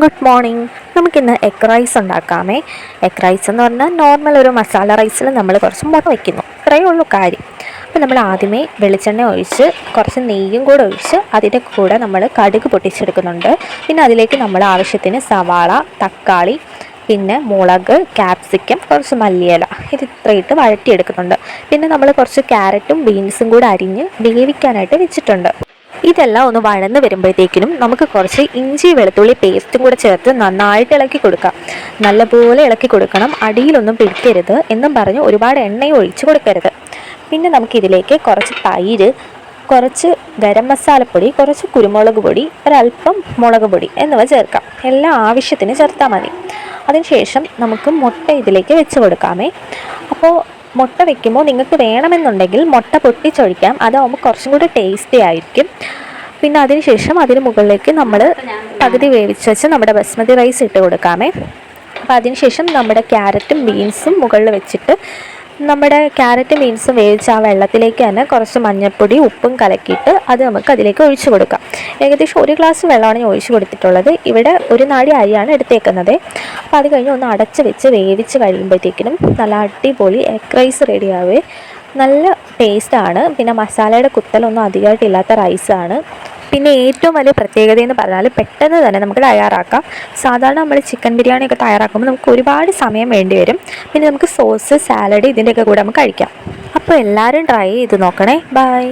Good morning. നമുക്കിന്ന് egg rice ഉണ്ടാക്കാമേ. Egg rice എന്ന് പറഞ്ഞാൽ നോർമൽ ഒരു മസാല റൈസിൽ നമ്മൾ കുറച്ച് മുട്ട വയ്ക്കുന്നു, ഇത്രയേ ഉള്ളൂ കാര്യം. അപ്പോൾ നമ്മൾ ആദ്യമേ വെളിച്ചെണ്ണ ഒഴിച്ച് കുറച്ച് നെയ്യും കൂടെ ഒഴിച്ച് അതിൻ്റെ കൂടെ നമ്മൾ കടുക് പൊട്ടിച്ചെടുക്കുന്നുണ്ട്. പിന്നെ അതിലേക്ക് നമ്മൾ ആവശ്യത്തിന് സവാള, തക്കാളി, പിന്നെ മുളക്, ക്യാപ്സിക്കം, കുറച്ച് മല്ലിയില, ഇത് ഇത്രയിട്ട് വഴറ്റിയെടുക്കുന്നുണ്ട്. പിന്നെ നമ്മൾ കുറച്ച് ക്യാരറ്റും ബീൻസും കൂടെ അരിഞ്ഞ് വേവിക്കാനായിട്ട് വെച്ചിട്ടുണ്ട്. ഇതെല്ലാം ഒന്ന് വഴന്ന് വരുമ്പോഴത്തേക്കിനും നമുക്ക് കുറച്ച് ഇഞ്ചി വെളുത്തുള്ളി പേസ്റ്റും കൂടെ ചേർത്ത് നന്നായിട്ട് ഇളക്കി കൊടുക്കാം. നല്ലപോലെ ഇളക്കി കൊടുക്കണം, അടിയിലൊന്നും പിടിക്കരുത് എന്നും പറഞ്ഞ് ഒരുപാട് എണ്ണയും ഒഴിച്ച് കൊടുക്കരുത്. പിന്നെ നമുക്കിതിലേക്ക് കുറച്ച് തൈര്, കുറച്ച് ഗരം മസാലപ്പൊടി, കുറച്ച് കുരുമുളക് പൊടി, ഒരല്പം മുളക് പൊടി എന്നിവ ചേർക്കാം. എല്ലാം ആവശ്യത്തിന് ചേർത്താൽ മതി. അതിനുശേഷം നമുക്ക് മുട്ട ഇതിലേക്ക് വെച്ച് കൊടുക്കാമേ. അപ്പോൾ മുട്ട വെക്കുമ്പോൾ നിങ്ങൾക്ക് വേണമെന്നുണ്ടെങ്കിൽ മുട്ട പൊട്ടിച്ചൊഴിക്കാം, അതാവുമ്പോൾ കുറച്ചും കൂടി ടേസ്റ്റി ആയിരിക്കും. പിന്നെ അതിനുശേഷം അതിന് മുകളിലേക്ക് നമ്മൾ പകുതി വേവിച്ച് വെച്ച് നമ്മുടെ ബസ്മതി റൈസ് ഇട്ട് കൊടുക്കാമേ. അപ്പോൾ അതിനുശേഷം നമ്മുടെ ക്യാരറ്റും ബീൻസും മുകളിൽ വെച്ചിട്ട് നമ്മുടെ ക്യാരറ്റും ബീൻസും വേവിച്ച് ആ വെള്ളത്തിലേക്ക് തന്നെ കുറച്ച് മഞ്ഞൾപ്പൊടി ഉപ്പും കലക്കിയിട്ട് അത് നമുക്ക് അതിലേക്ക് ഒഴിച്ചു കൊടുക്കാം. ഏകദേശം 1 ഗ്ലാസ് വെള്ളമാണ് ഞാൻ ഒഴിച്ചു കൊടുത്തിട്ടുള്ളത്. ഇവിടെ 1 നാഴി അരിയാണ് എടുത്തേക്കുന്നത്. അപ്പോൾ അത് കഴിഞ്ഞ് ഒന്ന് അടച്ച് വെച്ച് വേവിച്ച് കഴിയുമ്പോഴത്തേക്കിനും നല്ല അടിപൊളി എഗ് റൈസ് റെഡിയാവേ. നല്ല ടേസ്റ്റാണ്. പിന്നെ മസാലയുടെ കുത്തലൊന്നും അധികമായിട്ടില്ലാത്ത റൈസാണ്. പിന്നെ ഏറ്റവും വലിയ പ്രത്യേകത എന്ന് പറഞ്ഞാൽ പെട്ടെന്ന് തന്നെ നമുക്ക് തയ്യാറാക്കാം. സാധാരണ നമ്മൾ ചിക്കൻ ബിരിയാണിയൊക്കെ തയ്യാറാക്കുമ്പോൾ നമുക്ക് ഒരുപാട് സമയം വേണ്ടി വരും. പിന്നെ നമുക്ക് സോസ്, സാലഡ് ഇതിൻ്റെയൊക്കെ കൂടെ നമുക്ക് കഴിക്കാം. അപ്പോൾ എല്ലാവരും ട്രൈ ചെയ്ത് നോക്കണേ. ബൈ.